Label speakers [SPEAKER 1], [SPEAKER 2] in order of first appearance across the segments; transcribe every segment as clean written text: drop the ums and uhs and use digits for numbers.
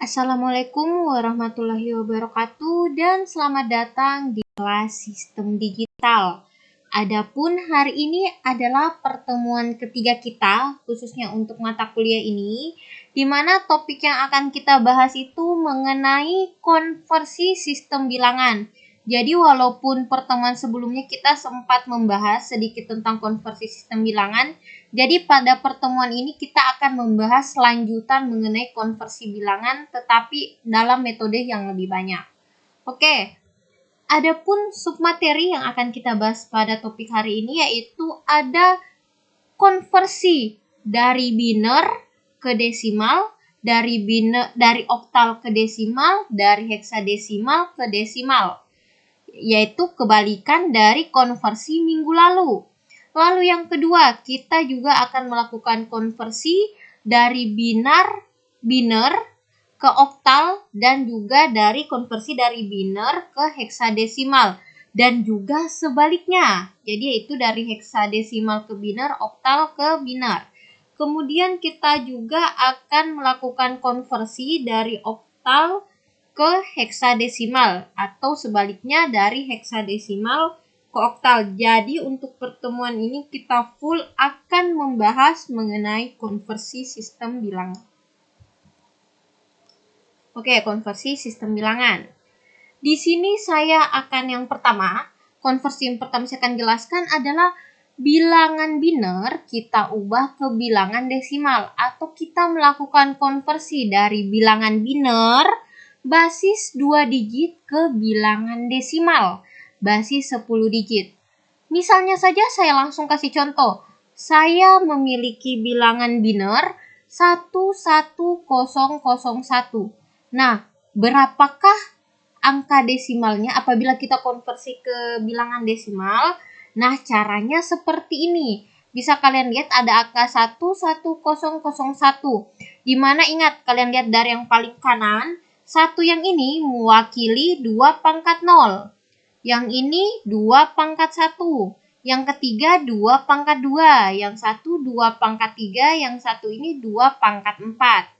[SPEAKER 1] Assalamualaikum warahmatullahi wabarakatuh dan selamat datang di kelas Sistem Digital. Adapun hari ini adalah pertemuan ketiga kita, khususnya untuk mata kuliah ini, di mana topik yang akan kita bahas itu mengenai konversi sistem bilangan. Jadi walaupun pertemuan sebelumnya kita sempat membahas sedikit tentang konversi sistem bilangan, jadi pada pertemuan ini kita akan membahas lanjutan mengenai konversi bilangan tetapi dalam metode yang lebih banyak. Oke, adapun submateri yang akan kita bahas pada topik hari ini yaitu ada konversi dari biner ke desimal, dari oktal ke desimal, dari heksadesimal ke desimal, yaitu kebalikan dari konversi minggu lalu. Lalu yang kedua, kita juga akan melakukan konversi dari biner ke oktal dan juga dari konversi dari biner ke heksadesimal dan juga sebaliknya. Jadi yaitu dari heksadesimal ke biner, oktal ke biner. Kemudian kita juga akan melakukan konversi dari oktal ke heksadesimal atau sebaliknya dari heksadesimal ke oktal. Jadi untuk pertemuan ini kita full akan membahas mengenai konversi sistem bilangan. Oke, konversi sistem bilangan. Di sini saya akan yang pertama, konversi yang pertama saya akan jelaskan adalah bilangan biner kita ubah ke bilangan desimal atau kita melakukan konversi dari bilangan biner basis 2 digit ke bilangan desimal basis 10 digit. Misalnya saja saya langsung kasih contoh. Saya memiliki bilangan biner 11001. Nah, berapakah angka desimalnya apabila kita konversi ke bilangan desimal? Nah, caranya seperti ini. Bisa kalian lihat ada angka 11001. Dimana ingat, kalian lihat dari yang paling kanan, 1 yang ini mewakili 2 pangkat 0. Yang ini 2 pangkat 1. Yang ketiga 2 pangkat 2. Yang satu 2 pangkat 3. Yang satu ini 2 pangkat 4.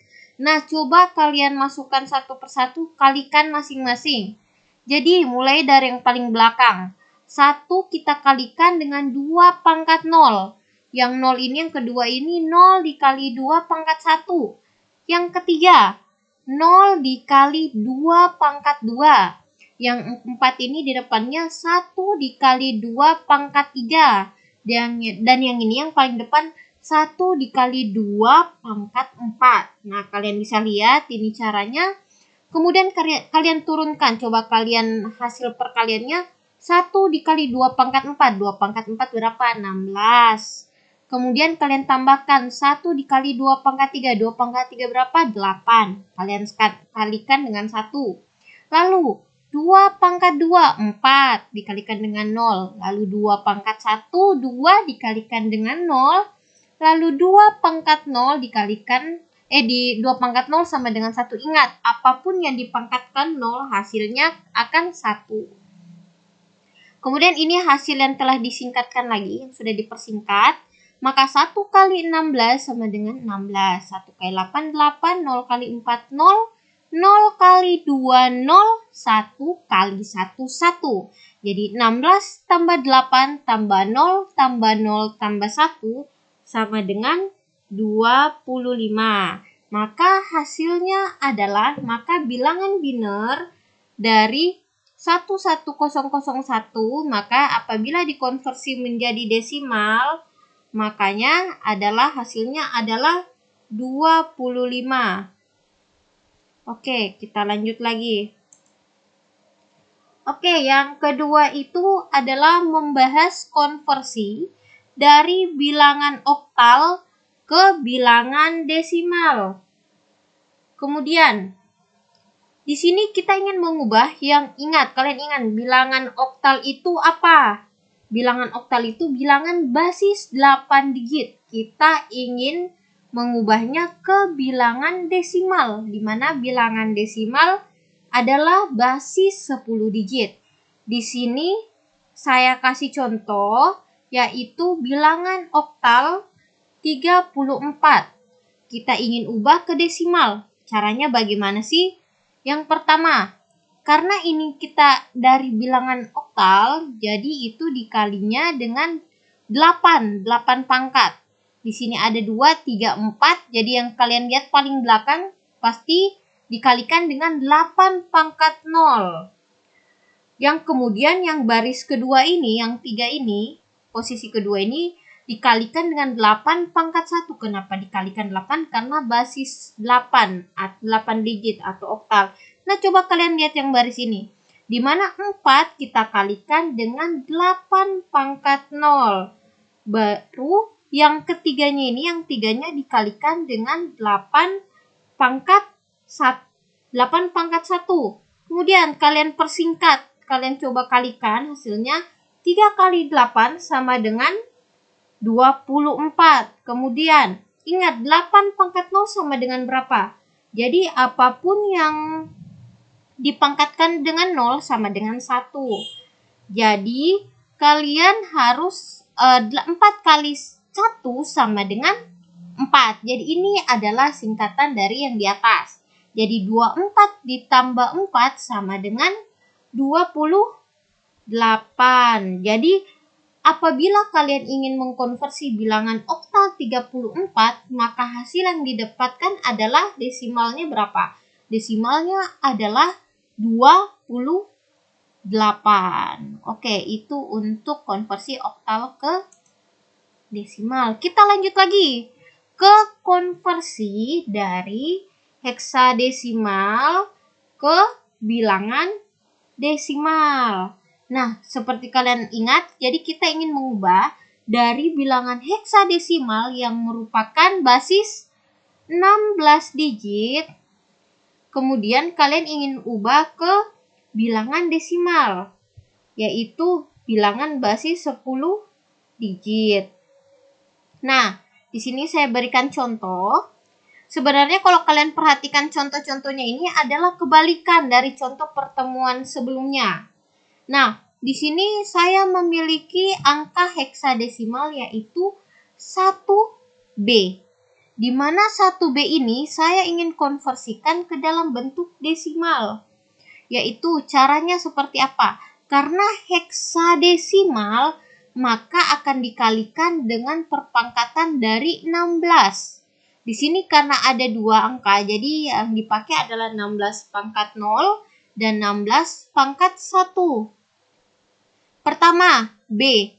[SPEAKER 1] Nah, coba kalian masukkan satu persatu, kalikan masing-masing. Jadi, mulai dari yang paling belakang. 1 kita kalikan dengan 2 pangkat 0. Yang 0 ini, yang kedua ini 0 dikali 2 pangkat 1. Yang ketiga, 0 dikali 2 pangkat 2. Yang 4 ini di depannya 1 dikali 2 pangkat 3. Dan yang ini yang paling depan 1 dikali 2 pangkat 4. Nah, kalian bisa lihat ini caranya. Kemudian kalian turunkan. Coba kalian hasil perkaliannya. 1 dikali 2 pangkat 4. 2 pangkat 4 berapa? 16. Kemudian kalian tambahkan 1 dikali 2 pangkat 3. 2 pangkat 3 berapa? 8. Kalian kalikan dengan 1. Lalu 2 pangkat 2, 4 dikalikan dengan 0. Lalu 2 pangkat 1, 2 dikalikan dengan 0. Lalu 2 pangkat 0 dikalikan, 2 pangkat 0 sama dengan 1. Ingat, apapun yang dipangkatkan 0 hasilnya akan 1. Kemudian ini hasil yang telah disingkatkan lagi, yang sudah dipersingkat. Maka 1 kali 16 sama dengan 16. 1 kali 8, 8. 0 kali 4, 0. 0 kali 2, 0. 1 kali 1, 1. Jadi 16 tambah 8 tambah 0 tambah 0 tambah 1 sama dengan 25. Maka hasilnya adalah, maka bilangan biner dari 11001, maka apabila dikonversi menjadi desimal, makanya adalah hasilnya adalah 25. Oke, kita lanjut lagi. Oke, yang kedua itu adalah membahas konversi dari bilangan oktal ke bilangan desimal. Kemudian, di sini kita ingin mengubah kalian ingat bilangan oktal itu apa? Bilangan oktal itu bilangan basis 8 digit. Kita ingin mengubahnya ke bilangan desimal, di mana bilangan desimal adalah basis 10 digit. Di sini saya kasih contoh, yaitu bilangan oktal 34. Kita ingin ubah ke desimal. Caranya bagaimana sih? Yang pertama, karena ini kita dari bilangan oktal, jadi itu dikalinya dengan 8 pangkat. Di sini ada 2, 3, 4, jadi yang kalian lihat paling belakang pasti dikalikan dengan 8 pangkat 0. Yang kemudian yang baris kedua ini, yang 3 ini, posisi kedua ini dikalikan dengan 8 pangkat 1. Kenapa dikalikan 8? Karena basis 8 digit atau oktal. Nah, coba kalian lihat yang baris ini. Di mana 4 kita kalikan dengan 8 pangkat 0. Baru yang ketiganya ini, yang tiganya dikalikan dengan 8 pangkat 1. Kemudian kalian persingkat. Kalian coba kalikan hasilnya. 3 kali 8 sama dengan 24. Kemudian, ingat 8 pangkat 0 sama dengan berapa? Jadi, apapun yang dipangkatkan dengan 0 sama dengan 1. Jadi, kalian harus 4 kali 1 sama dengan 4. Jadi, ini adalah singkatan dari yang di atas. Jadi, 24 ditambah 4 sama dengan 28. Jadi, apabila kalian ingin mengkonversi bilangan oktal 34, maka hasil yang didapatkan adalah desimalnya berapa? Desimalnya adalah 28. Oke, itu untuk konversi oktal ke desimal. Kita lanjut lagi ke konversi dari heksadesimal ke bilangan desimal. Nah, seperti kalian ingat, jadi kita ingin mengubah dari bilangan heksadesimal yang merupakan basis 16 digit, kemudian kalian ingin ubah ke bilangan desimal, yaitu bilangan basis 10 digit. Nah, di sini saya berikan contoh. Sebenarnya kalau kalian perhatikan contoh-contohnya ini adalah kebalikan dari contoh pertemuan sebelumnya. Nah, di sini saya memiliki angka heksadesimal yaitu 1B. Di mana 1B ini saya ingin konversikan ke dalam bentuk desimal. Yaitu caranya seperti apa? Karena heksadesimal maka akan dikalikan dengan perpangkatan dari 16. Di sini karena ada 2 angka, jadi yang dipakai adalah 16 pangkat 0 dan 16 pangkat 1. Pertama, B.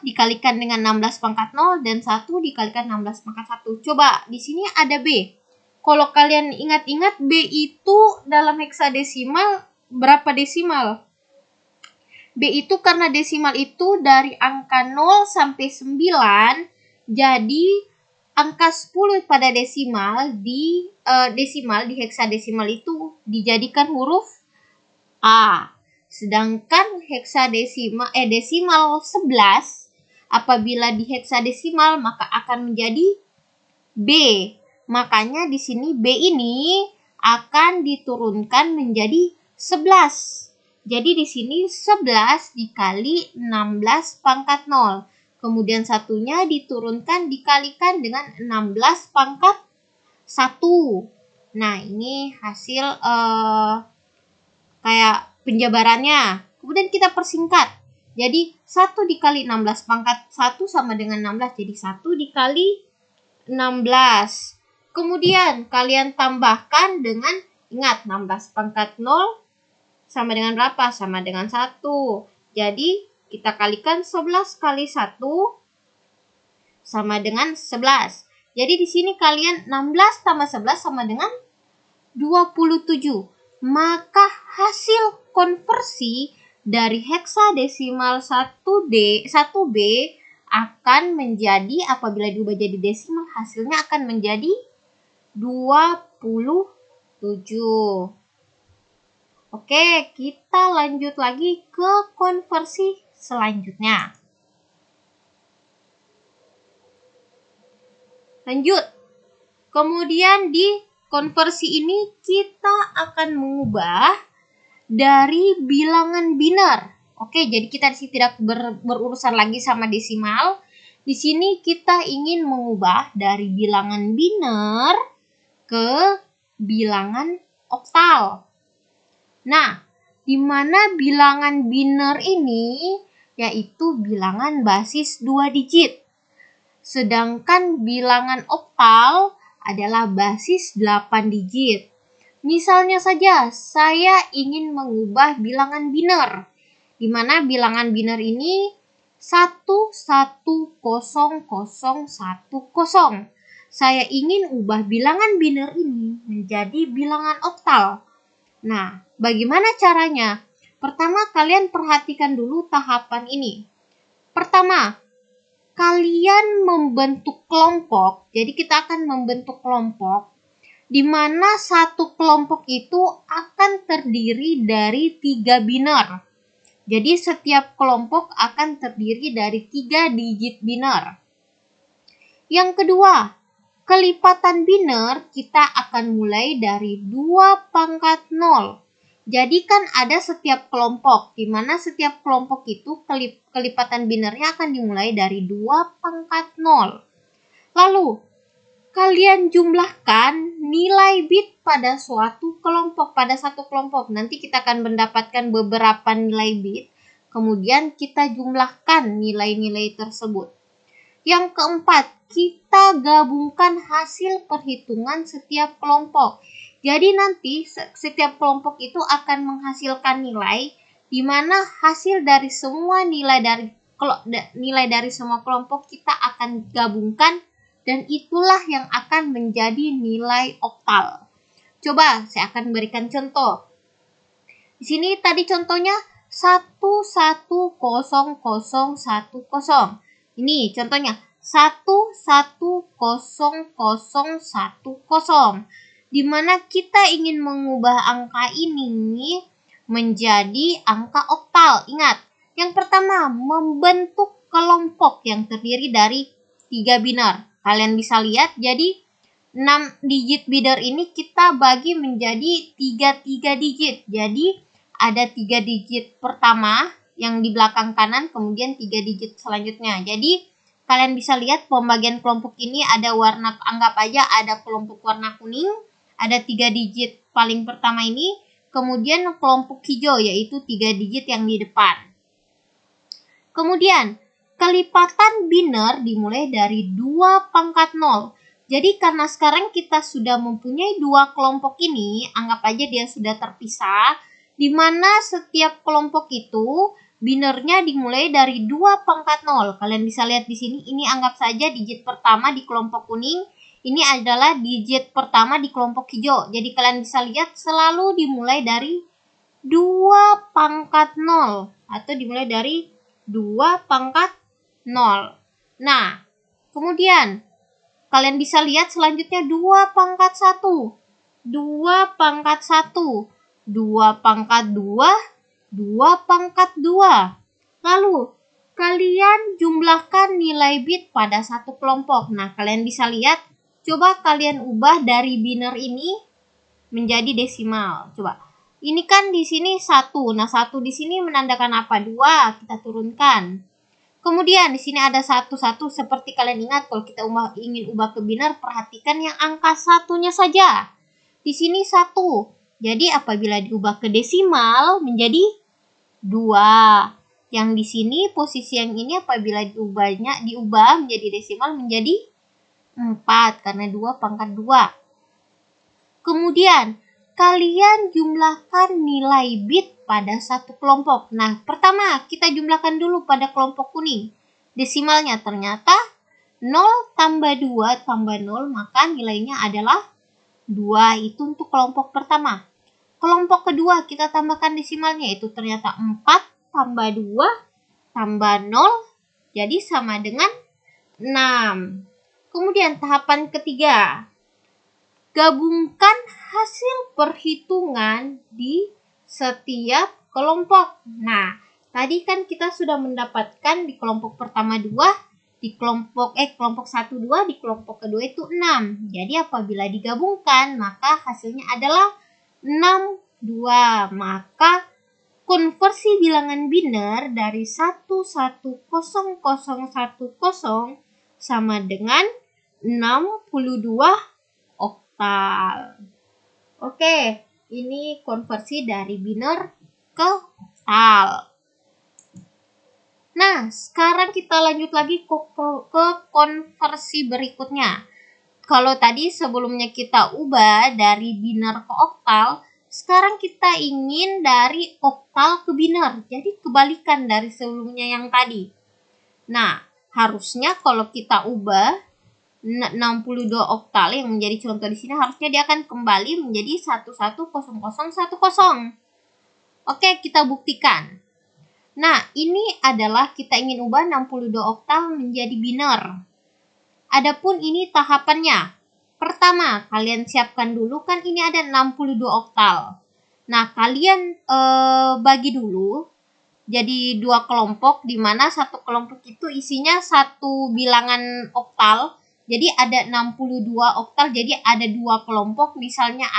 [SPEAKER 1] Dikalikan dengan 16 pangkat 0 dan 1 dikalikan 16 pangkat 1. Coba, di sini ada B. Kalau kalian ingat-ingat, B itu dalam heksadesimal berapa desimal? B itu karena desimal itu dari angka 0 sampai 9, jadi angka 10 pada desimal di heksadesimal itu dijadikan huruf A. Sedangkan desimal 11 apabila di heksadesimal maka akan menjadi B. Makanya di sini B ini akan diturunkan menjadi 11. Jadi di sini 11 dikali 16 pangkat 0. Kemudian satunya diturunkan dikalikan dengan 16 pangkat 1. Nah, ini hasil kayak penjabarannya. Kemudian kita persingkat. Jadi 1 dikali 16 pangkat 1 sama dengan 16. Jadi 1 dikali 16. Kemudian kalian tambahkan dengan, ingat 16 pangkat 0 sama dengan berapa? Sama dengan 1. Jadi, kita kalikan 11 kali 1 sama dengan 11. Jadi, di sini kalian 16 tambah 11 sama dengan 27. Maka hasil konversi dari heksadesimal 1B akan menjadi, apabila diubah jadi desimal, hasilnya akan menjadi 27. Oke, kita lanjut lagi ke konversi selanjutnya. Lanjut. Kemudian di konversi ini kita akan mengubah dari bilangan biner. Oke, jadi kita di sini tidak berurusan lagi sama desimal. Di sini kita ingin mengubah dari bilangan biner ke bilangan oktal. Nah, di mana bilangan biner ini yaitu bilangan basis 2 digit. Sedangkan bilangan oktal adalah basis 8 digit. Misalnya saja, saya ingin mengubah bilangan biner, di mana bilangan biner ini 1100010. Saya ingin ubah bilangan biner ini menjadi bilangan oktal. Nah, bagaimana caranya? Pertama, kalian perhatikan dulu tahapan ini. Pertama, kalian membentuk kelompok. Jadi kita akan membentuk kelompok di mana satu kelompok itu akan terdiri dari 3 biner. Jadi setiap kelompok akan terdiri dari 3 digit biner. Yang kedua, kelipatan biner kita akan mulai dari 2 pangkat 0. Jadi kan ada setiap kelompok, di mana setiap kelompok itu kelipatan binernya akan dimulai dari 2 pangkat 0. Lalu, kalian jumlahkan nilai bit pada suatu kelompok, pada satu kelompok. Nanti kita akan mendapatkan beberapa nilai bit, kemudian kita jumlahkan nilai-nilai tersebut. Yang keempat, kita gabungkan hasil perhitungan setiap kelompok. Jadi nanti setiap kelompok itu akan menghasilkan nilai, di mana hasil dari semua nilai dari semua kelompok kita akan gabungkan, dan itulah yang akan menjadi nilai oktal. Coba saya akan berikan contoh. Di sini tadi contohnya 1100010. Ini contohnya 1100010, di mana kita ingin mengubah angka ini menjadi angka oktal. Ingat, yang pertama membentuk kelompok yang terdiri dari 3 biner. Kalian bisa lihat, jadi 6 digit biner ini kita bagi menjadi 3 digit. Jadi ada 3 digit pertama yang di belakang kanan, kemudian 3 digit selanjutnya. Jadi kalian bisa lihat pembagian kelompok ini ada warna, anggap aja ada kelompok warna kuning, ada 3 digit paling pertama ini, kemudian kelompok hijau yaitu 3 digit yang di depan. Kemudian kelipatan biner dimulai dari 2 pangkat 0. Jadi karena sekarang kita sudah mempunyai 2 kelompok ini, anggap aja dia sudah terpisah, di mana setiap kelompok itu binernya dimulai dari 2 pangkat 0. Kalian bisa lihat di sini, ini anggap saja digit pertama di kelompok kuning, ini adalah digit pertama di kelompok hijau. Jadi kalian bisa lihat selalu dimulai dari 2 pangkat 0 atau dimulai dari 2 pangkat 0. Nah, kemudian kalian bisa lihat selanjutnya 2 pangkat 1, 2 pangkat 1, 2 pangkat 2, 2 pangkat 2. Lalu, kalian jumlahkan nilai bit pada satu kelompok. Nah, kalian bisa lihat, coba kalian ubah dari biner ini menjadi desimal. Coba, ini kan di sini 1. Nah, 1 di sini menandakan apa? 2, kita turunkan. Kemudian, di sini ada 1 seperti kalian ingat, kalau kita ingin ubah ke biner, perhatikan yang angka satunya saja. Di sini 1. Jadi, apabila diubah ke desimal menjadi 2. Yang di sini posisi yang ini apabila diubah menjadi desimal menjadi 4 karena 2 pangkat 2. Kemudian kalian jumlahkan nilai bit pada satu kelompok. Nah, pertama kita jumlahkan dulu pada kelompok kuning. Desimalnya ternyata 0 tambah 2 tambah 0, maka nilainya adalah 2. Itu untuk kelompok pertama. Kelompok kedua kita tambahkan desimalnya, itu ternyata 4 tambah 2 tambah 0, jadi sama dengan 6. Kemudian tahapan ketiga, gabungkan hasil perhitungan di setiap kelompok. Nah, tadi kan kita sudah mendapatkan di kelompok pertama 2, di kelompok 1 2, di kelompok kedua itu 6. Jadi apabila digabungkan maka hasilnya adalah 6, 2. Maka konversi bilangan biner dari 1100010 sama dengan 62 oktal. oktal. Oke, ini konversi dari biner ke oktal. Nah, sekarang kita lanjut lagi ke konversi berikutnya. Kalau tadi sebelumnya kita ubah dari biner ke oktal, sekarang kita ingin dari oktal ke biner. Jadi kebalikan dari sebelumnya yang tadi. Nah, harusnya kalau kita ubah 62 oktal yang menjadi contoh di sini, harusnya dia akan kembali menjadi 110010. Oke, kita buktikan. Nah, ini adalah kita ingin ubah 62 oktal menjadi biner. Adapun ini tahapannya. Pertama, kalian siapkan dulu, kan ini ada 62 oktal. Nah, kalian bagi dulu jadi 2 kelompok, di mana satu kelompok itu isinya satu bilangan oktal. Jadi ada 62 oktal, jadi ada 2 kelompok. Misalnya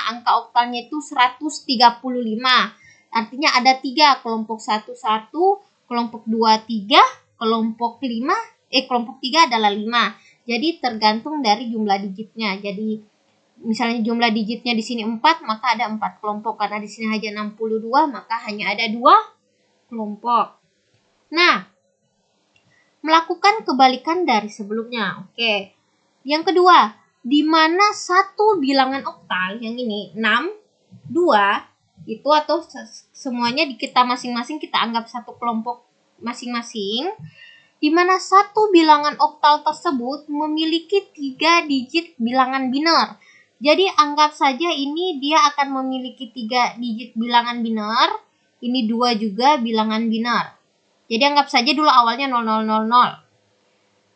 [SPEAKER 1] angka oktalnya itu 135. Artinya ada 3, kelompok 1 1, kelompok 2 3, kelompok 3 adalah 5. Jadi tergantung dari jumlah digitnya. Jadi misalnya jumlah digitnya di sini 4, maka ada 4 kelompok. Karena di sini hanya 62, maka hanya ada 2 kelompok. Nah, melakukan kebalikan dari sebelumnya. Oke. Yang kedua, di mana satu bilangan oktal yang ini 6, 2 itu, atau semuanya di kita masing-masing kita anggap satu kelompok masing-masing, di mana satu bilangan oktal tersebut memiliki 3 digit bilangan biner. Jadi anggap saja ini dia akan memiliki 3 digit bilangan biner, ini 2 juga bilangan biner. Jadi anggap saja dulu awalnya 0000.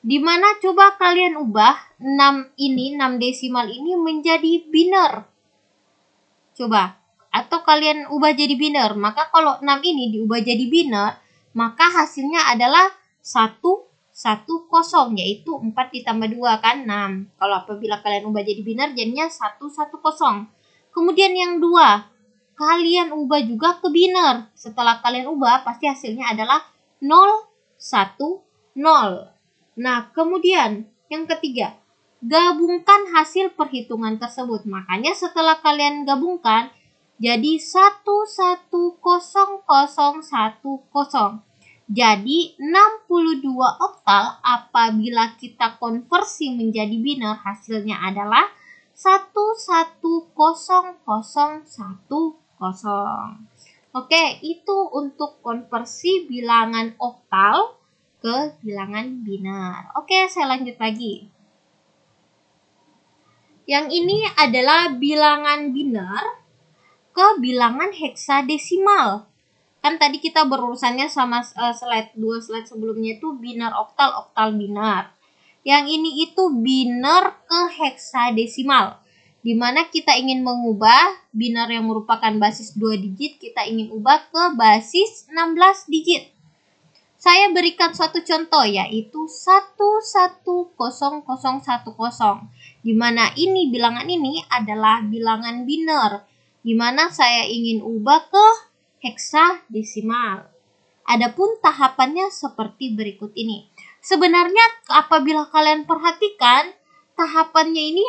[SPEAKER 1] Di mana coba kalian ubah 6 desimal ini menjadi biner. Coba, atau kalian ubah jadi biner. Maka kalau 6 ini diubah jadi biner, maka hasilnya adalah 110, yaitu 4 ditambah 2 kan 6. Kalau apabila kalian ubah jadi biner jadinya 110. Kemudian yang 2, kalian ubah juga ke biner. Setelah kalian ubah pasti hasilnya adalah 010. Nah, kemudian yang ketiga, gabungkan hasil perhitungan tersebut. Makanya setelah kalian gabungkan jadi 11010. Jadi 62 oktal apabila kita konversi menjadi biner hasilnya adalah 1101010. Oke, itu untuk konversi bilangan oktal ke bilangan biner. Oke, saya lanjut lagi. Yang ini adalah bilangan biner ke bilangan heksadesimal. Kan tadi kita berurusannya sama dua slide sebelumnya itu biner oktal, oktal biner. Yang ini itu biner ke heksadesimal, di mana kita ingin mengubah biner yang merupakan basis 2 digit, kita ingin ubah ke basis 16 digit. Saya berikan suatu contoh, yaitu 1101010, di mana ini bilangan ini adalah bilangan biner, di mana saya ingin ubah ke heksadesimal. Adapun tahapannya seperti berikut ini. Sebenarnya apabila kalian perhatikan, tahapannya ini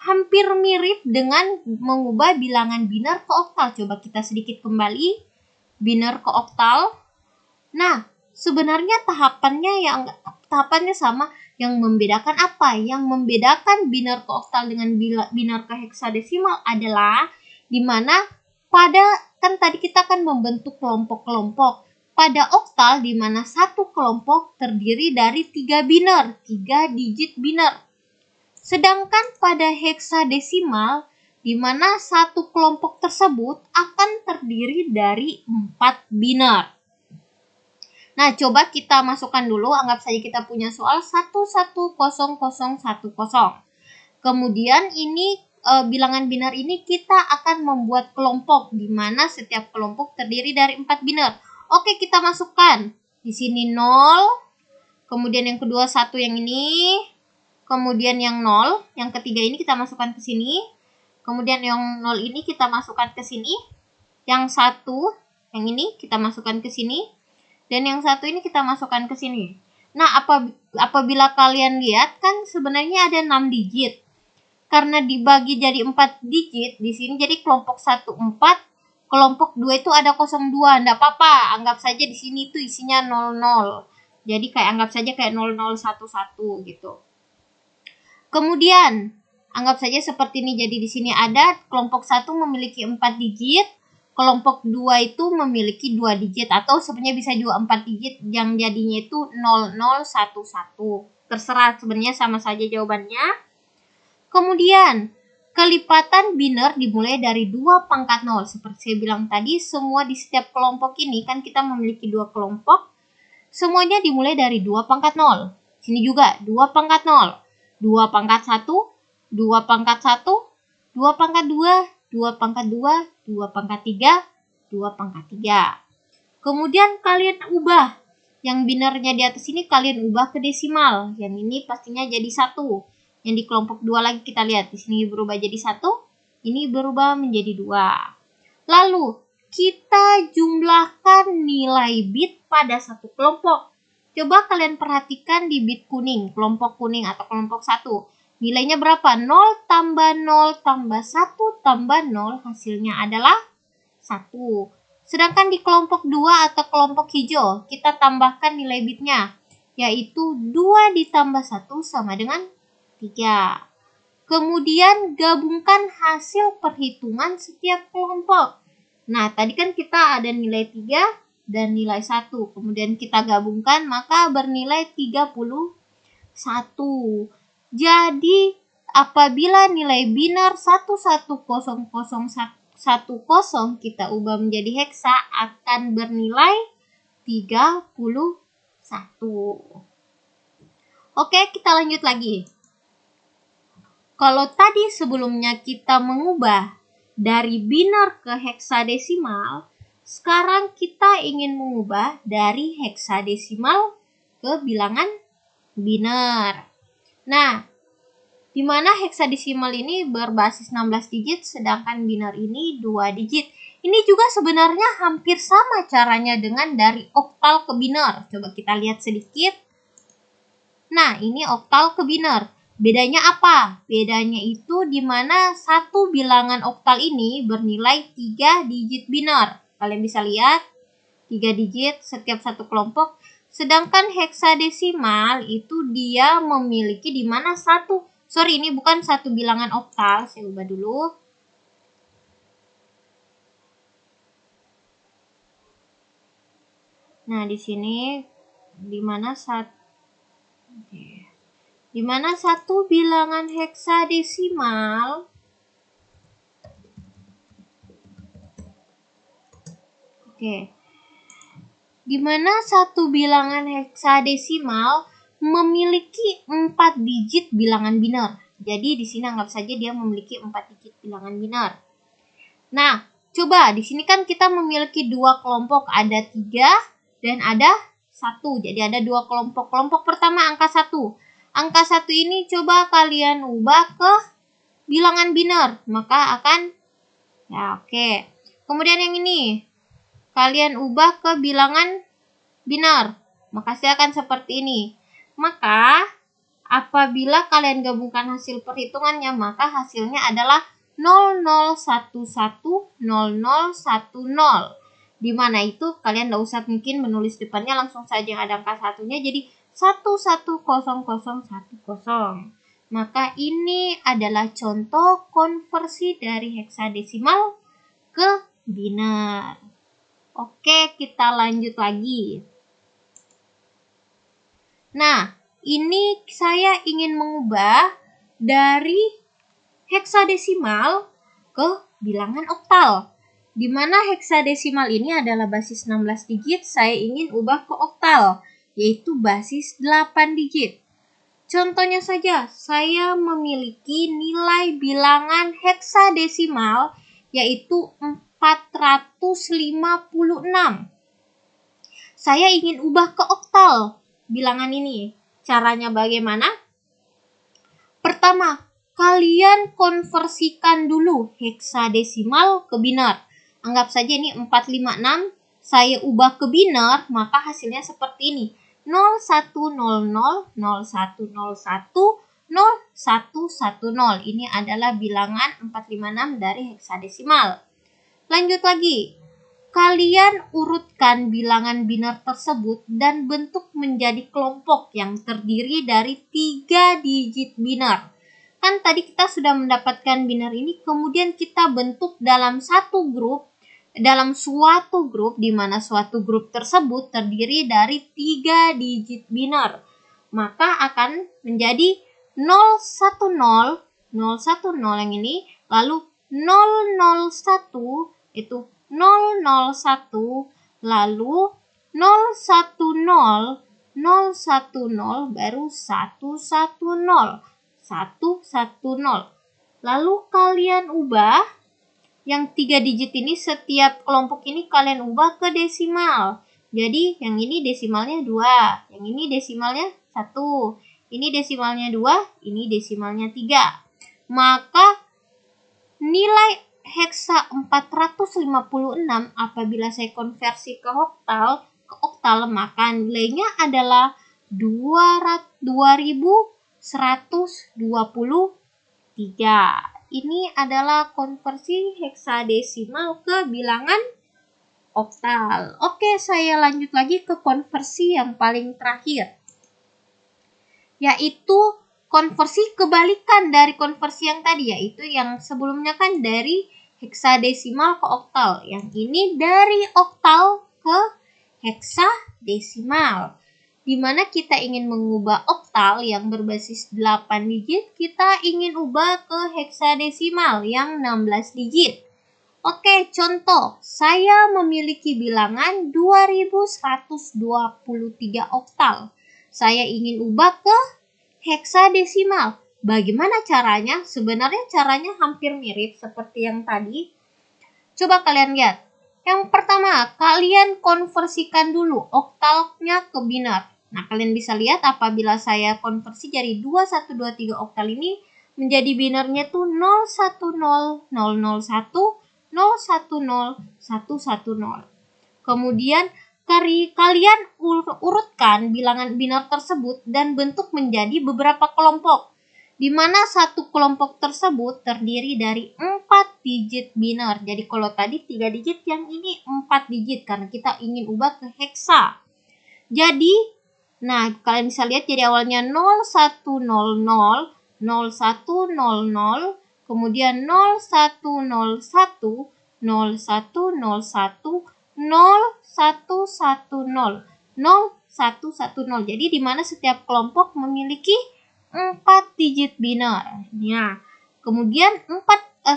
[SPEAKER 1] hampir mirip dengan mengubah bilangan biner ke oktal. Coba kita sedikit kembali, biner ke oktal. Nah, sebenarnya tahapannya sama. Yang membedakan apa? Yang membedakan biner ke oktal dengan biner ke heksadesimal adalah di mana kan tadi kita kan membentuk kelompok-kelompok. Pada oktal di mana satu kelompok terdiri dari 3 biner, 3 digit biner. Sedangkan pada heksadesimal di mana satu kelompok tersebut akan terdiri dari 4 biner. Nah, coba kita masukkan dulu, anggap saja kita punya soal 1101010. Kemudian ini bilangan biner ini kita akan membuat kelompok, di mana setiap kelompok terdiri dari 4 biner. Oke, kita masukkan. Di sini 0, kemudian yang kedua 1 yang ini, kemudian yang 0, yang ketiga ini kita masukkan ke sini, kemudian yang 0 ini kita masukkan ke sini, yang 1, yang ini kita masukkan ke sini, dan yang 1 ini kita masukkan ke sini. Nah, apabila kalian lihat kan sebenarnya ada 6 digit. karena dibagi jadi 4 digit di sini, jadi kelompok 1 4, kelompok 2 itu ada 02. Enggak apa-apa, anggap saja di sini itu isinya 00. Jadi anggap saja kayak 0011 gitu. Kemudian anggap saja seperti ini. Jadi di sini ada kelompok 1 memiliki 4 digit, kelompok 2 itu memiliki 2 digit, atau sebenarnya bisa juga 4 digit yang jadinya itu 0011. Terserah, sebenarnya sama saja jawabannya. Kemudian, kelipatan biner dimulai dari 2 pangkat 0. Seperti saya bilang tadi, semua di setiap kelompok ini kan kita memiliki 2 kelompok. Semuanya dimulai dari 2 pangkat 0. Sini juga 2 pangkat 0. 2 pangkat 1, 2 pangkat 1, 2 pangkat 2, 2 pangkat 2, 2 pangkat 3, 2 pangkat 3. Kemudian kalian ubah. Yang binernya di atas ini kalian ubah ke desimal. Yang ini pastinya jadi 1. Yang di kelompok 2 lagi kita lihat. Di sini berubah jadi 1. Ini berubah menjadi 2. Lalu, kita jumlahkan nilai bit pada satu kelompok. Coba kalian perhatikan di bit kuning, kelompok kuning atau kelompok 1. Nilainya berapa? 0 tambah 0 tambah 1 tambah 0, hasilnya adalah 1. Sedangkan di kelompok 2 atau kelompok hijau, kita tambahkan nilai bitnya, yaitu 2 ditambah 1 sama dengan 3. Kemudian gabungkan hasil perhitungan setiap kelompok. Nah, tadi kan kita ada nilai 3 dan nilai 1. Kemudian kita gabungkan, maka bernilai 31. Jadi, apabila nilai biner 1100110 kita ubah menjadi heksa, akan bernilai 31. Oke, kita lanjut lagi. Kalau tadi sebelumnya kita mengubah dari biner ke heksadesimal, sekarang kita ingin mengubah dari heksadesimal ke bilangan biner. Nah, di mana heksadesimal ini berbasis 16 digit, sedangkan biner ini 2 digit. Ini juga sebenarnya hampir sama caranya dengan dari oktal ke biner. Coba kita lihat sedikit. Nah, ini oktal ke biner. Bedanya apa? Bedanya itu di mana satu bilangan oktal ini bernilai 3 digit biner. Kalian bisa lihat 3 digit setiap satu kelompok. Sedangkan heksadesimal itu dia memiliki di mana ini bukan satu bilangan oktal. Saya ubah dulu. Nah, di sini di mana satu bilangan heksadesimal di mana satu bilangan heksadesimal memiliki 4 digit bilangan biner. Jadi di sini anggap saja dia memiliki 4 digit bilangan biner. Nah, coba di sini kan kita memiliki 2 kelompok, ada 3 dan ada 1. Jadi ada 2 kelompok. Kelompok pertama angka 1. Angka 1 ini coba kalian ubah ke bilangan biner, maka akan Kemudian yang ini kalian ubah ke bilangan biner, maka hasilnya akan seperti ini. Maka apabila kalian gabungkan hasil perhitungannya, maka hasilnya adalah 00110010. Di mana itu kalian tidak usah mungkin menulis depannya, langsung saja ada angka satunya, jadi 110010. Maka ini adalah contoh konversi dari heksadesimal ke biner. Oke, kita lanjut lagi. Nah, ini saya ingin mengubah dari heksadesimal ke bilangan oktal. Di mana heksadesimal ini adalah basis 16 digit, saya ingin ubah ke oktal, yaitu basis 8 digit. Contohnya saja, saya memiliki nilai bilangan heksadesimal yaitu 456. Saya ingin ubah ke oktal bilangan ini. Caranya bagaimana? Pertama, kalian konversikan dulu heksadesimal ke biner. Anggap saja ini 456, saya ubah ke biner, maka hasilnya seperti ini. 0100, 0101, 0110. Ini adalah bilangan 456 dari heksadesimal. Lanjut lagi. Kalian urutkan bilangan biner tersebut dan bentuk menjadi kelompok yang terdiri dari 3 digit biner. Kan tadi kita sudah mendapatkan biner ini, kemudian kita bentuk dalam suatu grup di mana suatu grup tersebut terdiri dari 3 digit biner. Maka akan menjadi 010 yang ini, lalu 001 itu 001, lalu 010 baru 110. Lalu kalian ubah yang 3 digit ini, setiap kelompok ini kalian ubah ke desimal. Jadi yang ini desimalnya 2, yang ini desimalnya 1, ini desimalnya 2, ini desimalnya 3. Maka nilai heksa 456 apabila saya konversi ke oktal, maka nilainya adalah 2123. Ini adalah konversi heksadesimal ke bilangan oktal. Oke, saya lanjut lagi ke konversi yang paling terakhir, yaitu konversi kebalikan dari konversi yang tadi, yaitu yang sebelumnya kan dari heksadesimal ke oktal. Yang ini dari oktal ke heksadesimal. Di mana kita ingin mengubah oktal yang berbasis 8 digit, kita ingin ubah ke heksadesimal yang 16 digit. Oke, contoh. Saya memiliki bilangan 2123 oktal. Saya ingin ubah ke heksadesimal. Bagaimana caranya? Sebenarnya caranya hampir mirip seperti yang tadi. Coba kalian lihat. Yang pertama, kalian konversikan dulu oktalnya ke biner. Nah, kalian bisa lihat apabila saya konversi dari 2123 oktal ini menjadi binernya tuh 010001 010110. Kemudian kalian urutkan bilangan biner tersebut dan bentuk menjadi beberapa kelompok, di mana satu kelompok tersebut terdiri dari 4 digit biner. Jadi kalau tadi 3 digit, yang ini 4 digit karena kita ingin ubah ke heksa. Jadi, nah kalian bisa lihat jadi awalnya 0100, 0100, kemudian 0101, 0101, 0110, 0110. Jadi di mana setiap kelompok memiliki 4 digit biner. Nah, kemudian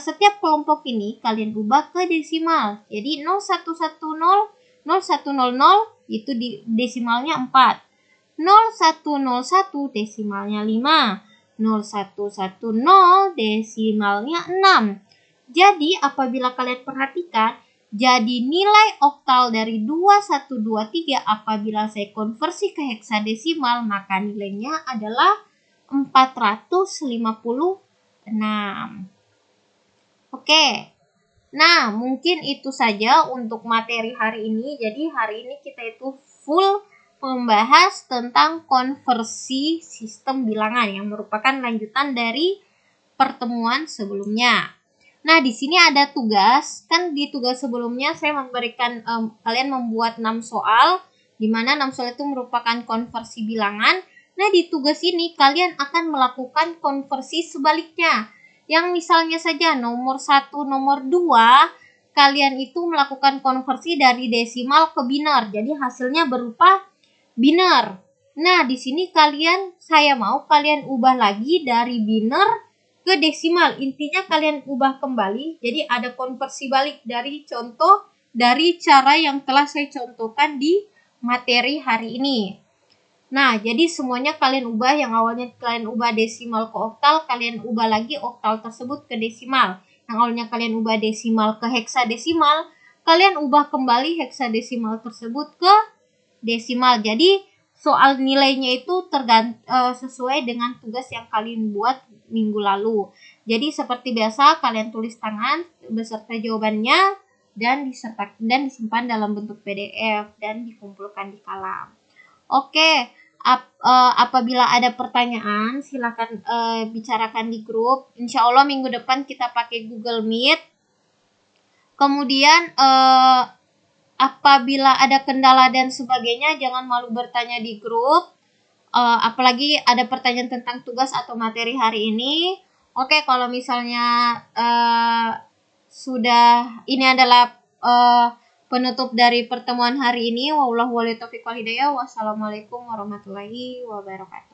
[SPEAKER 1] setiap kelompok ini kalian ubah ke desimal. Jadi 0110, 0100 itu desimalnya 4. 0101 desimalnya 5. 0110 desimalnya 6. Jadi apabila kalian perhatikan, jadi nilai oktal dari 2123 apabila saya konversi ke heksadesimal, maka nilainya adalah 456. Oke. Nah, mungkin itu saja untuk materi hari ini. Jadi hari ini kita itu full membahas tentang konversi sistem bilangan yang merupakan lanjutan dari pertemuan sebelumnya. Nah, di sini ada tugas. Kan di tugas sebelumnya saya memberikan kalian membuat 6 soal, di mana 6 soal itu merupakan konversi bilangan. Nah, di tugas ini kalian akan melakukan konversi sebaliknya. Yang misalnya saja nomor 1, nomor 2, kalian itu melakukan konversi dari desimal ke biner. Jadi hasilnya berupa biner. Nah, di sini saya mau kalian ubah lagi dari biner ke desimal. Intinya kalian ubah kembali. Jadi ada konversi balik dari cara yang telah saya contohkan di materi hari ini. Nah, jadi semuanya kalian ubah. Yang awalnya kalian ubah desimal ke oktal, kalian ubah lagi oktal tersebut ke desimal. Yang awalnya kalian ubah desimal ke heksadesimal, kalian ubah kembali heksadesimal tersebut ke desimal. Jadi soal nilainya itu sesuai dengan tugas yang kalian buat minggu lalu. Jadi seperti biasa kalian tulis tangan beserta jawabannya dan disimpan dalam bentuk PDF dan dikumpulkan di kalam. Oke, Apabila ada pertanyaan, silakan bicarakan di grup. Insya Allah minggu depan kita pakai Google Meet. Kemudian apabila ada kendala dan sebagainya, jangan malu bertanya di grup. Apalagi ada pertanyaan tentang tugas atau materi hari ini. Oke, kalau misalnya sudah, ini adalah penutup dari pertemuan hari ini. Wallahu a'lam bishawab. Wassalamualaikum warahmatullahi wabarakatuh.